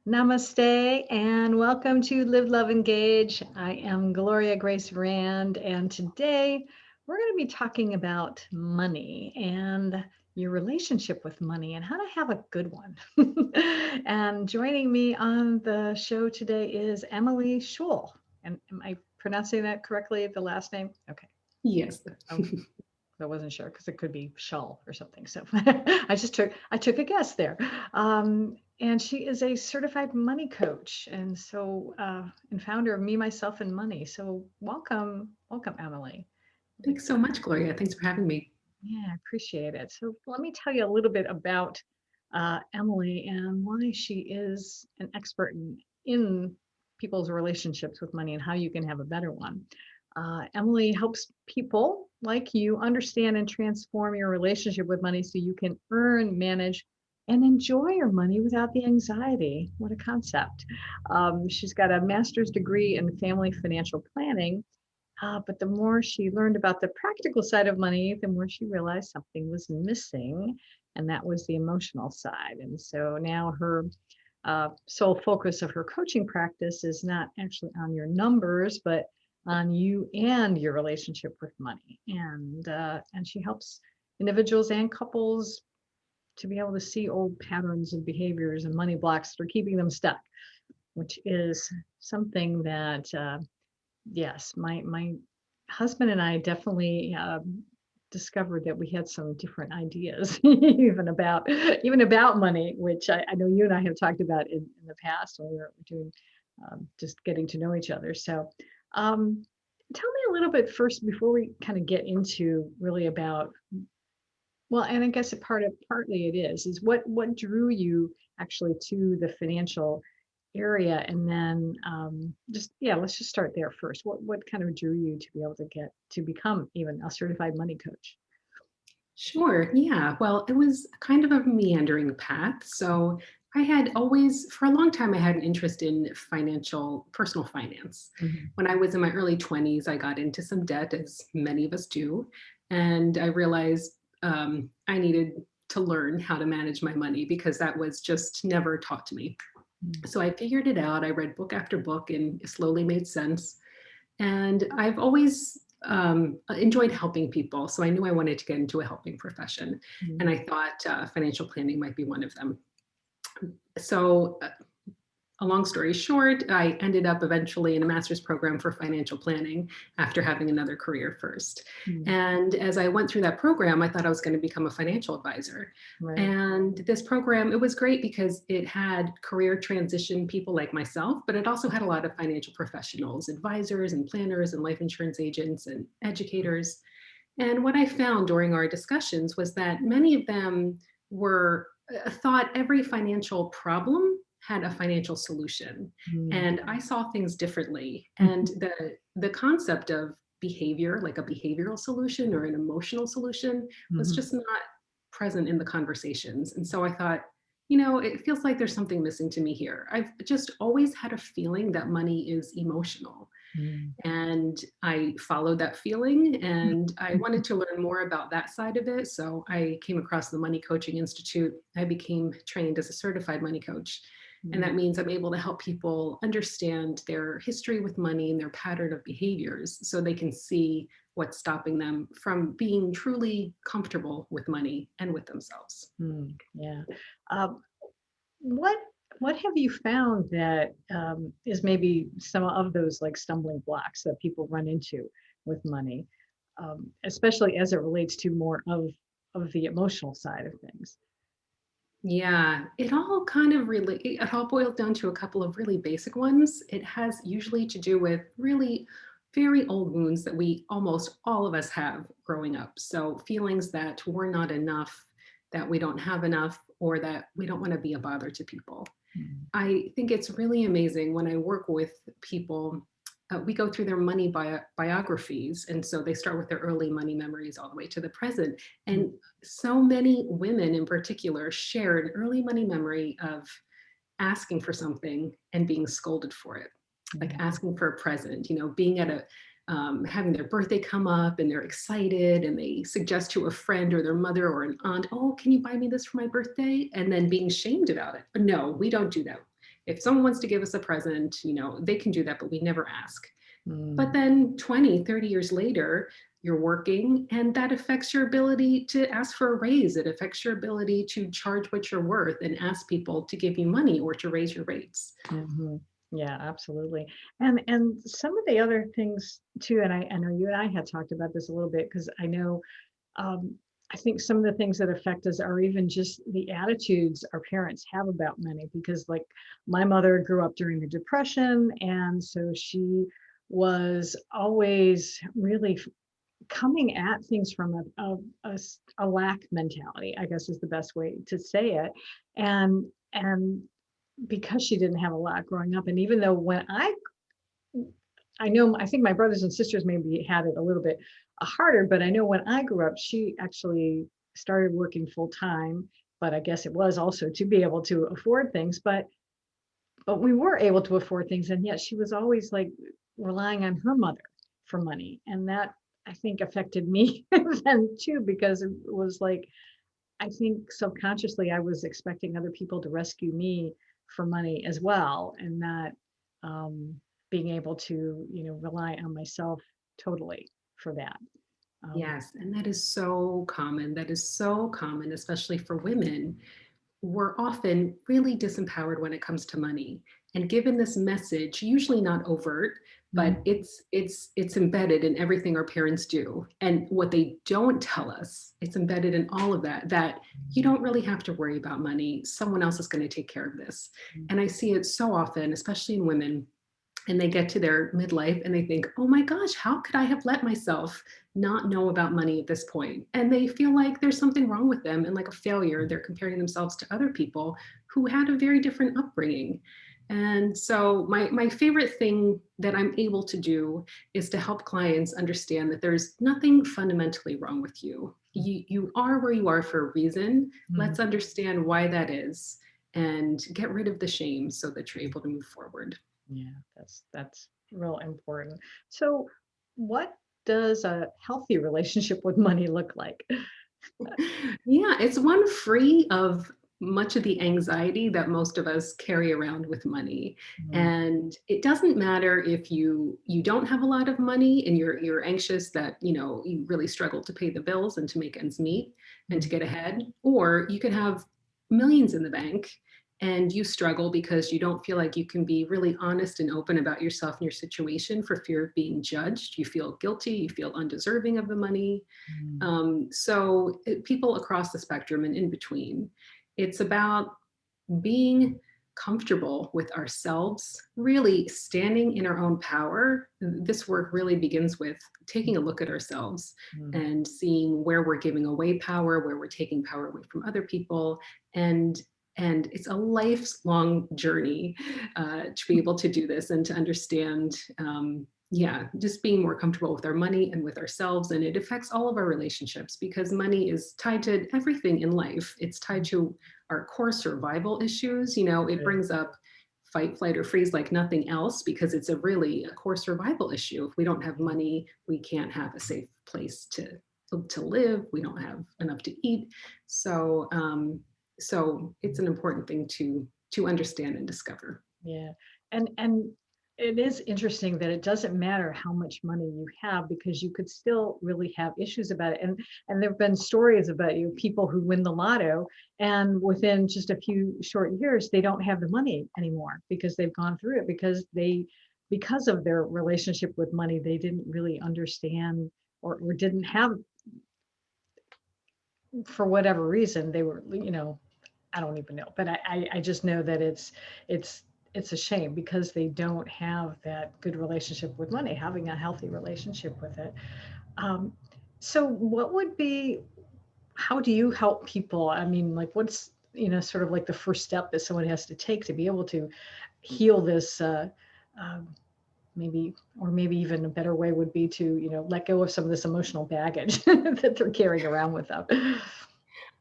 Namaste and welcome to Live, Love, Engage. I am Gloria Grace Rand, and today we're going to be talking about money and your relationship with money and how to have a good one. And joining me on the show today is Emily Shull. And am I pronouncing that correctly, the last name? Okay. Yes. Oh, I wasn't sure because it could be Shull or something. So I took a guess there. And she is a certified money coach and founder of Me, Myself, and Money. So welcome, Emily. Thanks so much, Gloria. Thanks for having me. Yeah, I appreciate it. So let me tell you a little bit about Emily and why she is an expert in people's relationships with money and how you can have a better one. Emily helps people like you understand and transform your relationship with money so you can earn, manage, and enjoy your money without the anxiety. What a concept. She's got a master's degree in family financial planning, but the more she learned about the practical side of money, the more she realized something was missing, and that was the emotional side. And so now her sole focus of her coaching practice is not actually on your numbers, but on you and your relationship with money. And she helps individuals and couples to be able to see old patterns and behaviors and money blocks that are keeping them stuck, which is something that yes, my husband and I definitely discovered that we had some different ideas even about money, which I know you and I have talked about in the past when we were doing just getting to know each other. So um, tell me a little bit first before we kind of get into really about, well, and I guess partly it is what drew you actually to the financial area, and then just yeah, let's just start there first. What kind of drew you to be able to get to become even a certified money coach? Sure. Yeah. Well, it was kind of a meandering path. So I had always, for a long time, I had an interest in personal finance. Mhm. When I was in my early 20s, I got into some debt, as many of us do. And I realized I needed to learn how to manage my money because that was just never taught to me. Mm. So I figured it out. I read book after book and it slowly made sense. And I've always enjoyed helping people. So I knew I wanted to get into a helping profession. And Mm. I thought financial planning might be one of them. So a long story short, I ended up eventually in a master's program for financial planning after having another career first. Mm. And as I went through that program, I thought I was going to become a financial advisor. Right. And this program, it was great because it had career transition people like myself, but it also had a lot of financial professionals, advisors and planners and life insurance agents and educators. And what I found during our discussions was that many of them were thought every financial problem had a financial solution. Mm. And I saw things differently. And the concept of behavior, like a behavioral solution or an emotional solution, was Mhm. just not present in the conversations. And so I thought, it feels like there's something missing to me here. I've just always had a feeling that money is emotional. Mm. And I followed that feeling and I wanted to learn more about that side of it. So I came across the Money Coaching Institute. I became trained as a certified money coach. And Mm. that means I'm able to help people understand their history with money and their pattern of behaviors so they can see what's stopping them from being truly comfortable with money and with themselves. Mm. Yeah. Um, what what have you found that is maybe some of those like stumbling blocks that people run into with money, especially as it relates to more of the emotional side of things? Yeah, it all kind of really, it all boils down to a couple of really basic ones. It has usually to do with really very old wounds that we almost all of us have growing up. So feelings that we're not enough, that we don't have enough, or that we don't want to be a bother to people. Mm. I think it's really amazing when I work with people. We go through their money biographies. And so they start with their early money memories all the way to the present. Mm. And so many women in particular share an early money memory of asking for something and being scolded for it, like Yeah. asking for a present, being at having their birthday come up and they're excited and they suggest to a friend or their mother or an aunt, oh, can you buy me this for my birthday? And then being shamed about it. No, we don't do that. If someone wants to give us a present, they can do that, but we never ask. But Mm, then 20, 30 years later, you're working, and that affects your ability to ask for a raise. It affects your ability to charge what you're worth and ask people to give you money or to raise your rates. mhm. Yeah, absolutely. And some of the other things too, and I know you and I had talked about this a little bit because I know um, I think some of the things that affect us are even just the attitudes our parents have about money. Because, like, my mother grew up during the Depression, and so she was always really coming at things from a lack mentality, I guess is the best way to say it. And because she didn't have a lot growing up, and even though when I know, I think my brothers and sisters maybe had it a little bit harder, but I know when I grew up, she actually started working full time. But I guess it was also to be able to afford things. But we were able to afford things, and yet she was always like relying on her mother for money, and that I think affected me then too, because it was like I think subconsciously I was expecting other people to rescue me for money as well, and not being able to, rely on myself totally for that. Um, Yes, and that is so common. That is so common, especially for women. We're often really disempowered when it comes to money. And given this message, usually not overt, mm, but it's embedded in everything our parents do. And what they don't tell us, it's embedded in all of that, that you don't really have to worry about money. Someone else is going to take care of this. mm, And I see it so often, especially in women, and they get to their midlife and they think, oh my gosh, how could I have let myself not know about money at this point? And they feel like there's something wrong with them and like a failure. They're comparing themselves to other people who had a very different upbringing. And so my favorite thing that I'm able to do is to help clients understand that there's nothing fundamentally wrong with you. You are where you are for a reason. mm. Let's understand why that is and get rid of the shame so that you're able to move forward. Yeah, that's real important. So, what does a healthy relationship with money look like? Yeah, it's one free of much of the anxiety that most of us carry around with money. Mm, And it doesn't matter if you don't have a lot of money and you're anxious that, you really struggle to pay the bills and to make ends meet and to mm, get ahead, or you could have millions in the bank and you struggle because you don't feel like you can be really honest and open about yourself and your situation for fear of being judged. You feel guilty, you feel undeserving of the money. mm, People across the spectrum and in between, it's about being comfortable with ourselves, really standing in our own power. This work really begins with taking a look at ourselves mm, and seeing where we're giving away power, where we're taking power away from other people. And and it's a lifelong journey to be able to do this and to understand yeah, just being more comfortable with our money and with ourselves. And it affects all of our relationships because money is tied to everything in life. It's tied to our core survival issues. It right. brings up fight, flight, or freeze like nothing else because it's a core survival issue. If we don't have money, we can't have a safe place to live. We don't have enough to eat. So it's an important thing to understand and discover. Yeah. And it is interesting that it doesn't matter how much money you have, because you could still really have issues about it. And there've been stories about people who win the lotto, and within just a few short years they don't have the money anymore because they've gone through it, because of their relationship with money, they didn't really understand, or didn't have, for whatever reason they were, I don't even know, but I just know that it's it's a shame because they don't have that good relationship with money, having a healthy relationship with it. Um, so what would be, how do you help people? I mean, like, what's, sort of like the first step that someone has to take to be able to heal this, um, maybe, or maybe even a better way would be to, let go of some of this emotional baggage that they're carrying around with them.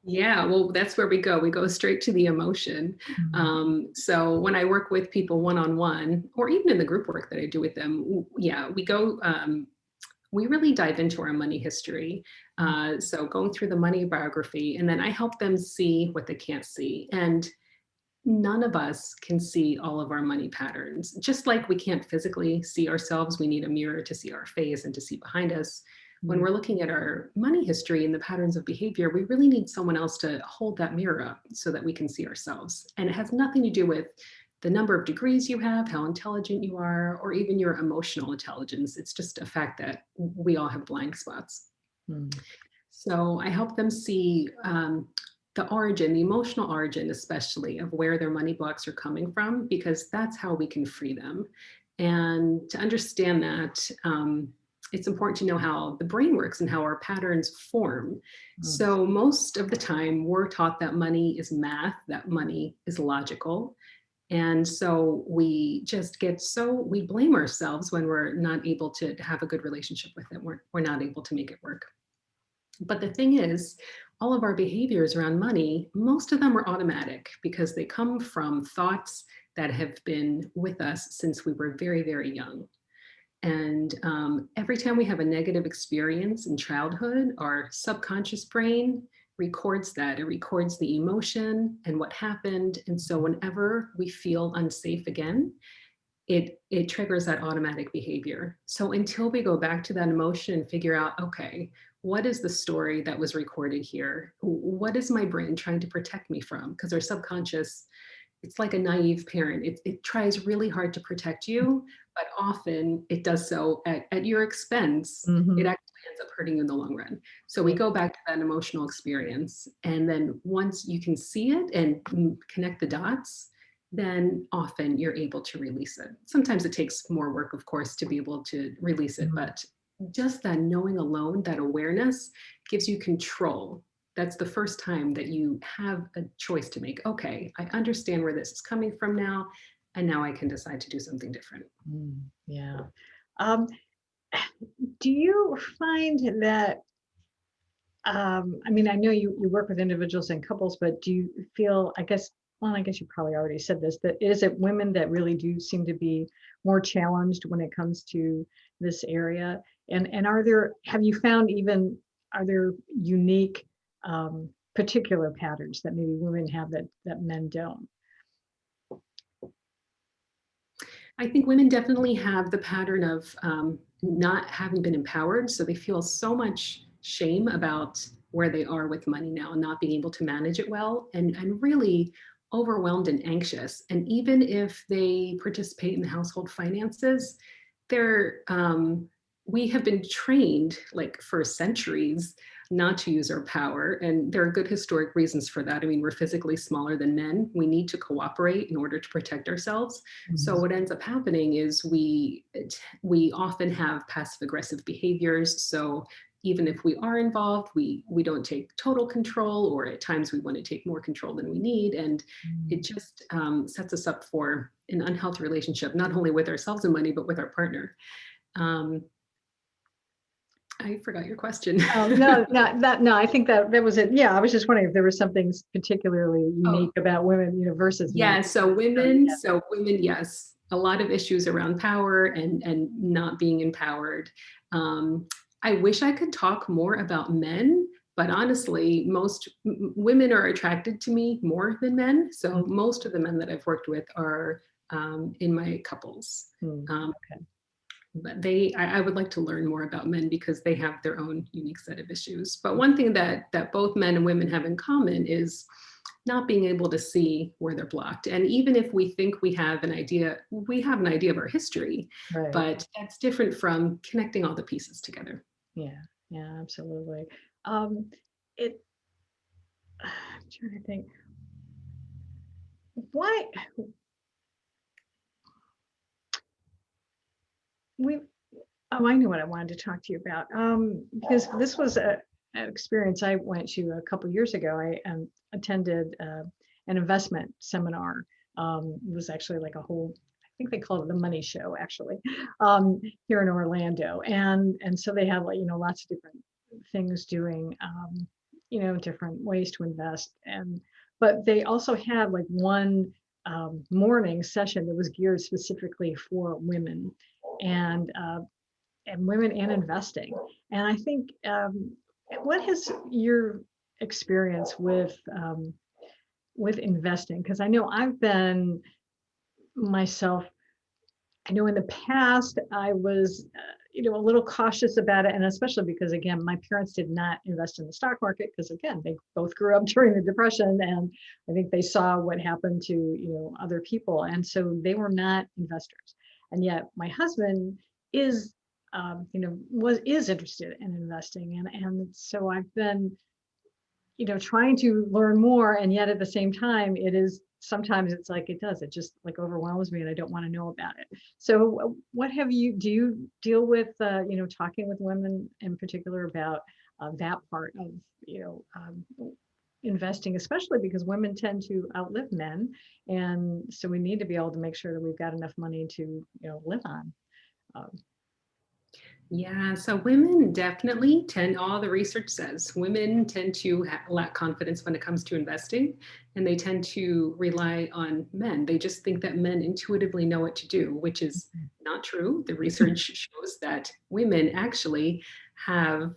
Yeah, well, that's where we go. We go straight to the emotion. Mm, So when I work with people one on one, or even in the group work that I do with them, yeah, we go. We really dive into our money history. So going through the money biography, and then I help them see what they can't see. And None of us can see all of our money patterns. Just like we can't physically see ourselves, we need a mirror to see our face and to see behind us. When Mm, we're looking at our money history and the patterns of behavior, we really need someone else to hold that mirror up so that we can see ourselves. And it has nothing to do with the number of degrees you have, how intelligent you are, or even your emotional intelligence. It's just a fact that we all have blind spots. mm, So I help them see the origin, the emotional origin, especially of where their money blocks are coming from, because that's how we can free them. And to understand that, it's important to know how the brain works and how our patterns form. mm, So most of the time, we're taught that money is math, that money is logical. And so we just get we blame ourselves when we're not able to have a good relationship with it. We're not able to make it work. But the thing is, all of our behaviors around money, most of them are automatic because they come from thoughts that have been with us since we were very, very young. And every time we have a negative experience in childhood, our subconscious brain records that. It records the emotion and what happened. And so whenever we feel unsafe again, it triggers that automatic behavior. So until we go back to that emotion and figure out, okay, what is the story that was recorded here? What is my brain trying to protect me from? Because our subconscious, it's like a naive parent. It tries really hard to protect you, but often it does so at your expense. It mhm. actually ends up hurting you in the long run. So we Yeah. go back to that emotional experience. And then once you can see it and connect the dots, then often you're able to release it. Sometimes it takes more work, of course, to be able to release it, Mhm. but just that knowing alone, that awareness gives you control. That's the first time that you have a choice to make. Okay, I understand where this is coming from now, and now I can decide to do something different. Yeah. Um, do you find that, I mean, I know you work with individuals and couples, but do you feel, I guess, well, I guess you probably already said this, that is it women that really do seem to be more challenged when it comes to this area? And are there, have you found even, are there unique particular patterns that maybe women have that men don't? I think women definitely have the pattern of not having been empowered. So they feel so much shame about where they are with money now, not being able to manage it well, and really overwhelmed and anxious. And even if they participate in the household finances, they're, we have been trained like for centuries not to use our power. And there are good historic reasons for that. I mean, we're physically smaller than men. We need to cooperate in order to protect ourselves. So Mhm. what ends up happening is we often have passive aggressive behaviors. So even if we are involved, we don't take total control, or at times we want to take more control than we need, and it Mm. just sets us up for an unhealthy relationship, not only with ourselves and money, but with our partner. Um, I forgot your question. Oh, no, no, I think that was it. Yeah, I was just wondering if there was something particularly unique Oh, about women, versus men. yeah, so women, yes, a lot of issues around power and not being empowered. Um, I wish I could talk more about men, but honestly, most women are attracted to me more than men. So most of the men that I've worked with are in my couples. Mhm. Um, Okay. but I would like to learn more about men because they have their own unique set of issues. But one thing that both men and women have in common is not being able to see where they're blocked. And even if we think we have an idea, we have an idea of our history, Right. but that's different from connecting all the pieces together. Yeah. Yeah, absolutely. Um, it I'm trying to think. Why we oh, I knew what I wanted to talk to you about. Because this was an experience I went to a couple years ago. I attended an investment seminar. It was actually like a whole, I think they called it the Money Show, actually, here in Orlando. And so they have, like, lots of different things doing, different ways to invest. But they also had like one morning session that was geared specifically for women. And women and investing. And I think, what has your experience with with investing? Because I know I've been myself, I know in the past I was, a little cautious about it, and especially because again, my parents did not invest in the stock market because again, they both grew up during the Depression, and I think they saw what happened to other people, and so they were not investors. And yet, my husband is, was is interested in investing, and so I've been trying to learn more. And yet at the same time, it is sometimes it's like it just like overwhelms me and I don't want to know about it. So what have you, do you deal with, talking with women in particular about that part of, investing, especially because women tend to outlive men. And so we need to be able to make sure that we've got enough money to, live on. Um, Yeah, so women definitely tend, all the research says, women tend to lack confidence when it comes to investing, and they tend to rely on men. They just think that men intuitively know what to do, which is not true. The research shows that women actually have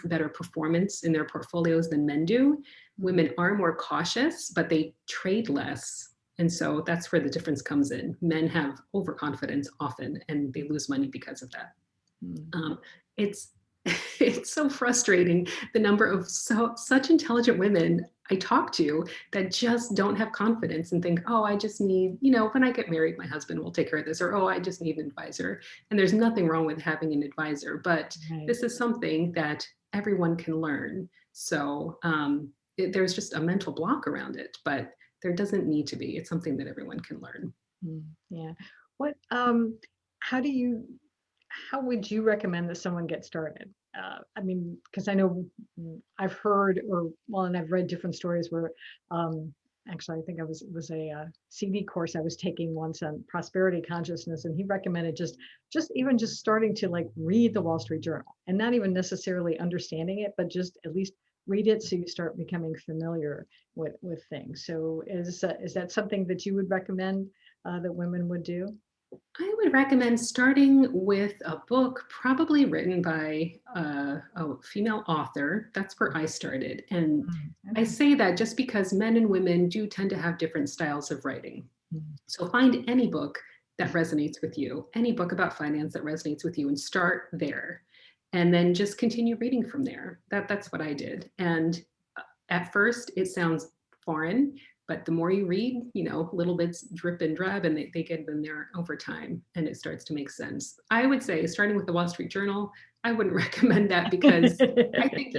better performance in their portfolios than men do. Women are more cautious, but they trade less. And so that's where the difference comes in. Men have overconfidence often, and they lose money because of that. mm, It's it's so frustrating, the number of such intelligent women I talk to that just don't have confidence and think, oh, I just need, when I get married, my husband will take care of this, or oh, I just need an advisor. And there's nothing wrong with having an advisor, but right. this is something that everyone can learn. So there's just a mental block around it, but there doesn't need to be. It's something that everyone can learn. Yeah. What, how do you, how would you recommend that someone get started? I mean, because I know I've heard, or well, and I've read different stories where, actually, I think it was a CD course I was taking once on prosperity consciousness, and he recommended just even just starting to like read the Wall Street Journal, and not even necessarily understanding it, but just at least read it so you start becoming familiar with things. So is that something that you would recommend that women would do? I would recommend starting with a book probably written by a female author. That's where I started. And I Okay. say that just because men and women do tend to have different styles of writing. Mm, So find any book that resonates with you, any book about finance that resonates with you, and start there. And then just continue reading from there. That's what I did. And at first, it sounds foreign, but the more you read, little bits drip and drab, and they get in there over time, and it starts to make sense. I would say, starting with the Wall Street Journal, I wouldn't recommend that because I think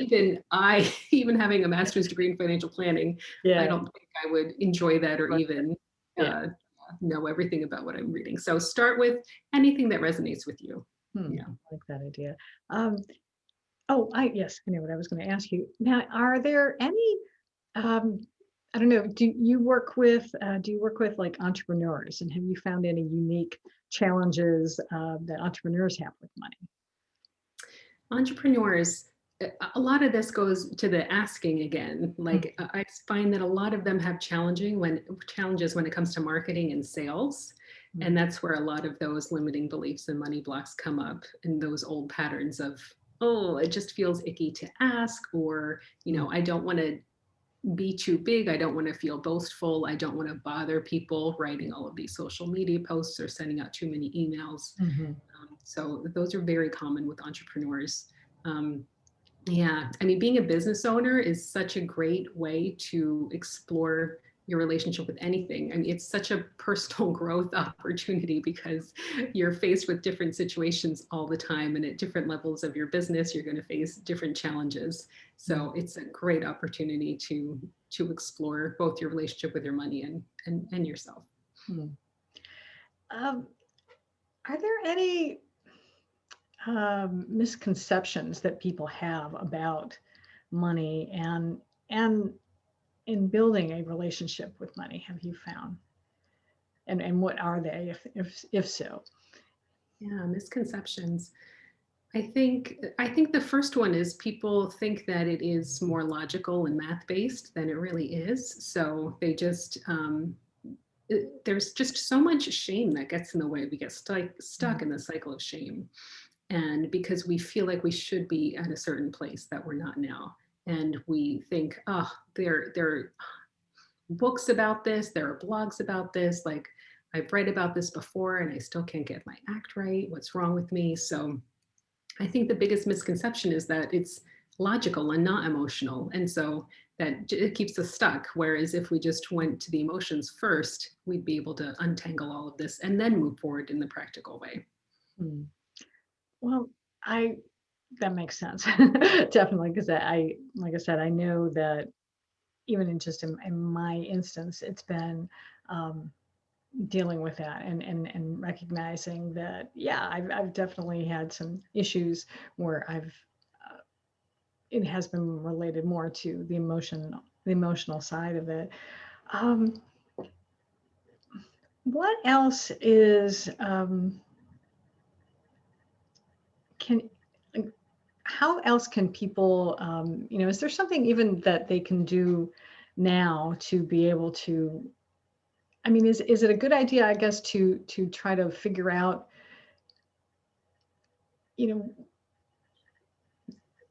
even having a master's degree in financial planning, I Yeah, don't think I would enjoy that or right. even Yeah. uh, know everything about what I'm reading. So start with anything that resonates with you. Yeah. I like that idea. Um, oh, yes, I know what I was going to ask you. Now, are there any, um, I don't know, do you work with like entrepreneurs, and have you found any unique challenges that entrepreneurs have with money? Entrepreneurs, a lot of this goes to the asking again. Mm, Like I find that a lot of them have challenges when it comes to marketing and sales. mm, And that's where a lot of those limiting beliefs and money blocks come up, and those old patterns of, oh, it just feels icky to ask, or, mm, I don't want to be too big. I don't want to feel boastful. I don't want to bother people writing all of these social media posts or sending out too many emails. mhm, So those are very common with entrepreneurs. Um, yeah, I mean, being a business owner is such a great way to explore your relationship with anything. I mean, it's such a personal growth opportunity because you're faced with different situations all the time, and at different levels of your business, you're going to face different challenges. mm, So it's a great opportunity to explore both your relationship with your money and yourself. mm. Um, are there any misconceptions that people have about money and in building a relationship with money, have you found? And what are they, if so? Yeah, misconceptions. I think the first one is people think that it is more logical and math based than it really is. So they just there's just so much shame that gets in the way. We get stuck in the cycle of shame, and because we feel like we should be at a certain place that we're not now, and we think, oh, they're books about this. There are blogs about this. Like, I've read about this before and I still can't get my act right. What's wrong with me? So I think the biggest misconception is that it's logical and not emotional. And so it keeps us stuck. Whereas if we just went to the emotions first, we'd be able to untangle all of this and then move forward in the practical way. Hmm. Well, I that makes sense. Definitely, because like I said, I know that even in my instance, it's been um, dealing with that and recognizing that, yeah, I've definitely had some issues where it has been related more to the emotional side of it. Um, what else is can like, how else can people is there something even that they can do now to be able to, I mean, is it a good idea, I guess, to try to figure out, you know,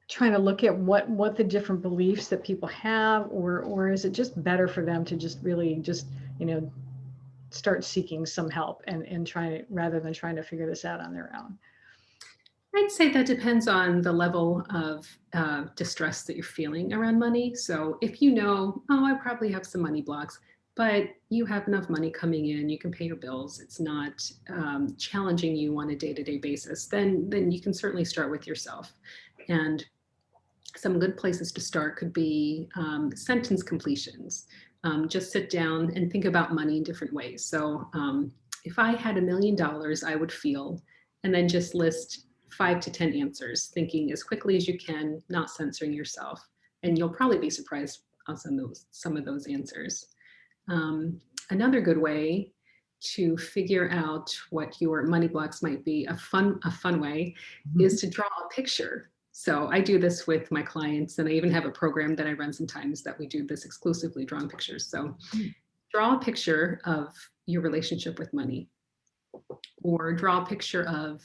trying to look at what the different beliefs that people have, or is it just better for them to just really just, you know, start seeking some help and trying to, rather than trying to figure this out on their own? I'd say that depends on the level of distress that you're feeling around money. So if you know, oh, I probably have some money blocks, but you have enough money coming in, you can pay your bills, it's not challenging you on a day-to-day basis, then you can certainly start with yourself. And some good places to start could be sentence completions. Just sit down and think about money in different ways. So if I had $1 million, I would feel, and then just list 5 to 10 answers, thinking as quickly as you can, not censoring yourself. And you'll probably be surprised on some of those answers. Um, Another good way to figure out what your money blocks might be, a fun way, is to draw a picture. So I do this with my clients, and I even have a program that I run sometimes that we do this exclusively, drawing pictures. So draw a picture of your relationship with money, or draw a picture of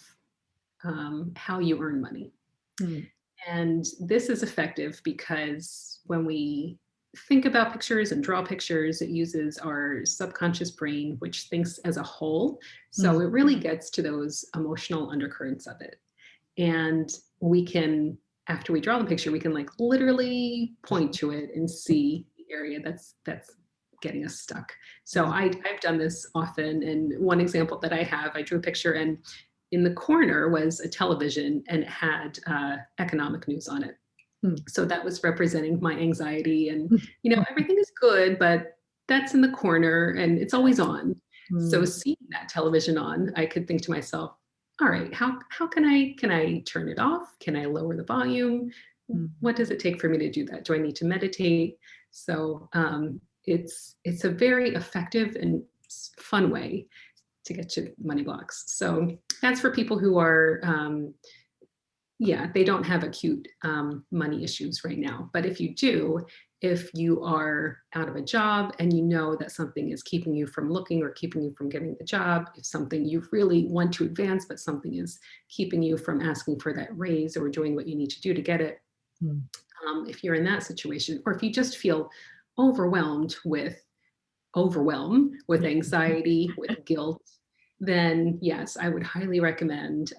how you earn money. Hmm. And this is effective because when we think about pictures and draw pictures, it uses our subconscious brain, which thinks as a whole. So Hmm. it really gets to those emotional undercurrents of it. And we can, after we draw the picture, we can like literally point to it and see the area that's getting us stuck. So I've done this often. And one example that I have, I drew a picture, and in the corner was a television and it had economic news on it. Hmm. So that was representing my anxiety. And, everything is good, but that's in the corner and it's always on. So Hmm. seeing that television on, I could think to myself, all right, how can I turn it off? Can I lower the volume? Hmm. What does it take for me to do that? Do I need to meditate? So it's a very effective and fun way to get to money blocks. So that's for people who are, yeah, they don't have acute money issues right now. But if you do, if you are out of a job and you know that something is keeping you from looking or keeping you from getting the job, if something you really want to advance, but something is keeping you from asking for that raise or doing what you need to do to get it, Hmm. if you're in that situation, or if you just feel overwhelmed with anxiety, with guilt, then yes, I would highly recommend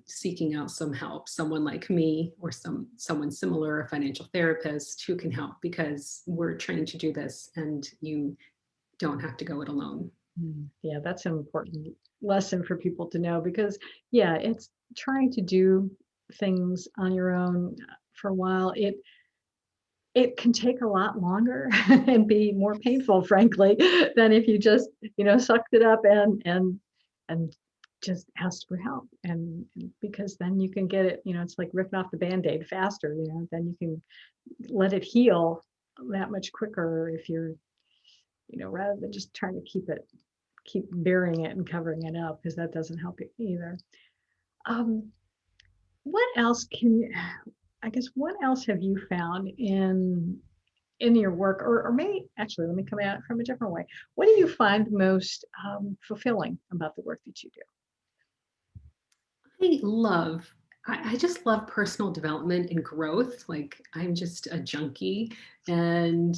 seeking out some help, someone like me or someone similar, a financial therapist who can help, because we're trained to do this and you don't have to go it alone. Yeah, that's an important lesson for people to know, because, yeah, it's trying to do things on your own for a while. It can take a lot longer and be more painful, frankly, than if you just, sucked it up and just asked for help. And because then you can get it, it's like ripping off the Band-Aid faster, then you can let it heal that much quicker if you're, rather than just trying to keep burying it and covering it up, because that doesn't help you either. Um, what else I guess, what else have you found in your work, or maybe actually, let me come at it from a different way. What do you find most fulfilling about the work that you do? I love I just love personal development and growth. Like I'm just a junkie. And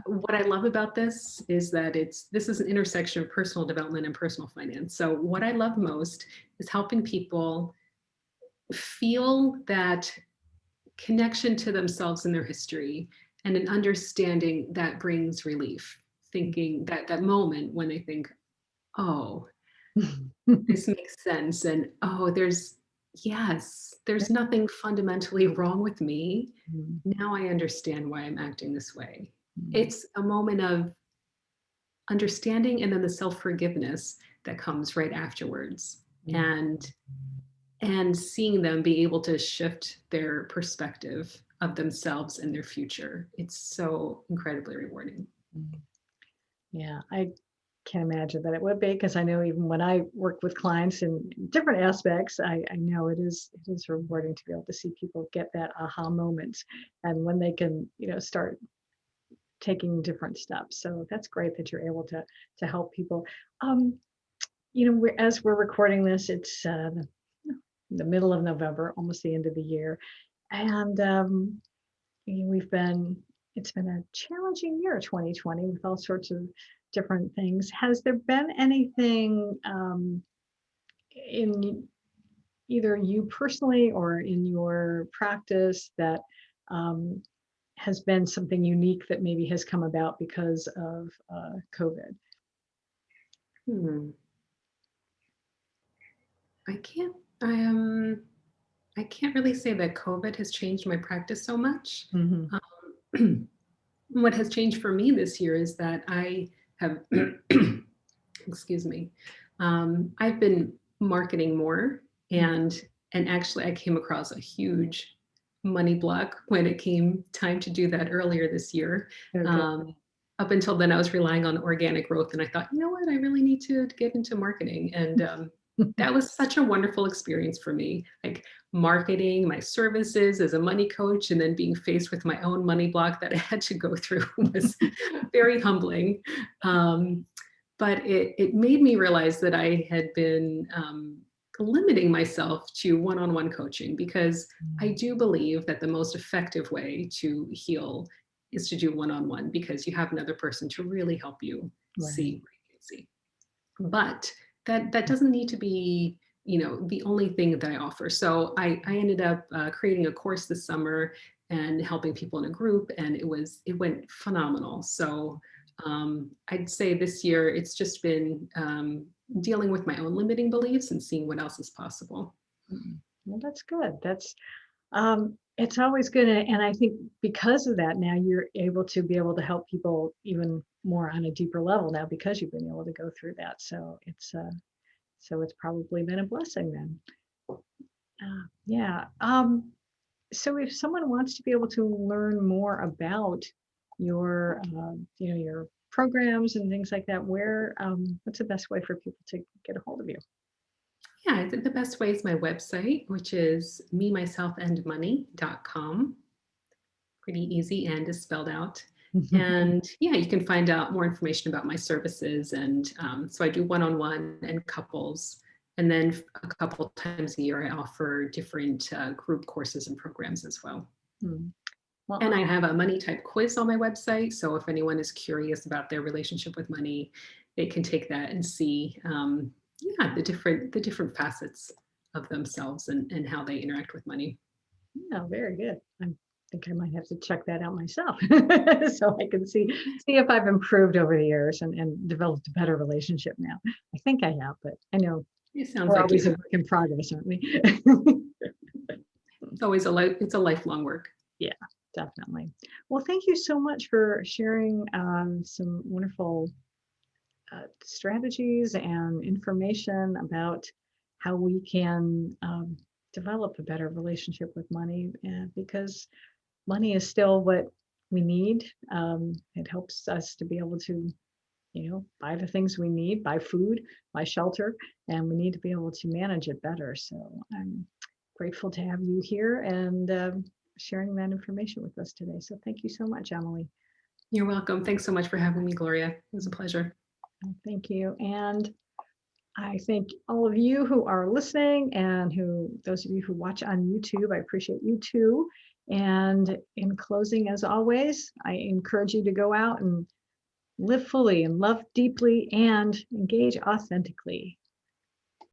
what I love about this is that this is an intersection of personal development and personal finance. So what I love most is helping people feel that connection to themselves and their history and an understanding that brings relief. Thinking that moment when they think, oh, this makes sense. And oh, there's nothing fundamentally wrong with me. Mm, Now I understand why I'm acting this way. mm, It's a moment of understanding and then the self-forgiveness that comes right afterwards. mm, And seeing them be able to shift their perspective of themselves and their future. It's so incredibly rewarding. mm. Yeah, I can imagine that it would be because I know even when I work with clients in different aspects, I know it is rewarding to be able to see people get that aha moment and when they can, start taking different steps. So that's great that you're able to help people. Um, as we're recording this, it's the middle of November, almost the end of the year, and we've been it's been a challenging year, 2020, with all sorts of different things. Has there been anything in either you personally or in your practice that um, has been something unique that maybe has come about because of COVID? Hmm. I can't. I I can't really say that COVID has changed my practice so much. Hmm. What has changed for me this year is that I have, excuse me, I've been marketing more, and actually I came across a huge money block when it came time to do that earlier this year. Okay. Um, Up until then, I was relying on organic growth, and I thought, you know what, I really need to get into marketing, and that was such a wonderful experience for me. Like marketing my services as a money coach, and then being faced with my own money block that I had to go through was very humbling. Um, but it made me realize that I had been limiting myself to one-on-one coaching because I do believe that the most effective way to heal is to do one-on-one because you have another person to really help you Right. see what you can see. But that doesn't need to be the only thing that I offer. So I ended up creating a course this summer and helping people in a group, and it went phenomenal. So I'd say this year it's just been dealing with my own limiting beliefs and seeing what else is possible. Mm. Well, that's good. It's always good, and I think because of that, now you're able to help people even more on a deeper level now because you've been able to go through that. So it's probably been a blessing then. Yeah. So if someone wants to be able to learn more about your programs and things like that, what's the best way for people to get a hold of you? Yeah, I think the best way is my website, which is me, myself, and money.com. Pretty easy and is spelled out. And yeah, you can find out more information about my services. And so I do one-on-one and couples. And then a couple times a year, I offer different group courses and programs as well. Hmm. Well, And I have a money type quiz on my website. So if anyone is curious about their relationship with money, they can take that and see, yeah, the different facets of themselves and how they interact with money. yeah, very good. I think I might have to check that out myself so I can see if I've improved over the years and developed a better relationship now. I think I have, but I know It sounds we're like you always a have. work in progress, aren't we? It's a lifelong work. Yeah, definitely. Well, thank you so much for sharing some wonderful strategies and information about how we can develop a better relationship with money because money is still what we need. It helps us to be able to, buy the things we need, buy food, buy shelter, and we need to be able to manage it better. So I'm grateful to have you here and sharing that information with us today. So thank you so much, Emily. You're welcome. Thanks so much for having me, Gloria. It was a pleasure. Thank you. And I thank all of you who are listening and those of you who watch on YouTube. I appreciate you too. And in closing, as always, I encourage you to go out and live fully and love deeply and engage authentically.